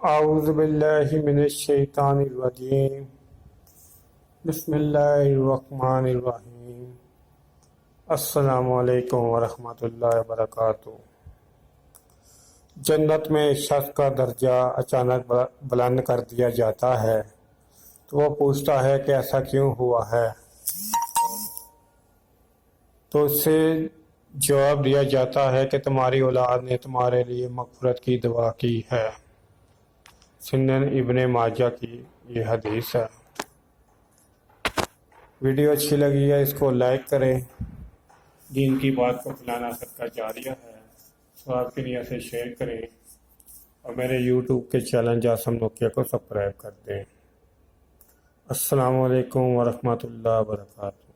اعوذ باللہ من الشیطان الرجیم بسم اللہ الرحمن الرحیم السلام علیکم ورحمۃ اللہ وبرکاتہ۔ جنت میں ایک شخص کا درجہ اچانک بلند کر دیا جاتا ہے تو وہ پوچھتا ہے کہ ایسا کیوں ہوا ہے، تو اس سے جواب دیا جاتا ہے کہ تمہاری اولاد نے تمہارے لیے مغفرت کی دعا کی ہے۔ سنن ابن ماجہ کی یہ حدیث ہے۔ ویڈیو اچھی لگی ہے اس کو لائک کریں، دین کی بات کو پھیلانا صدقہ جاریہ ہے، ثواب کی نیت سے شیئر کریں اور میرے یوٹیوب کے چینل جاسم نوکیا کو سبسکرائب کر دیں۔ السلام علیکم ورحمۃ اللہ وبرکاتہ۔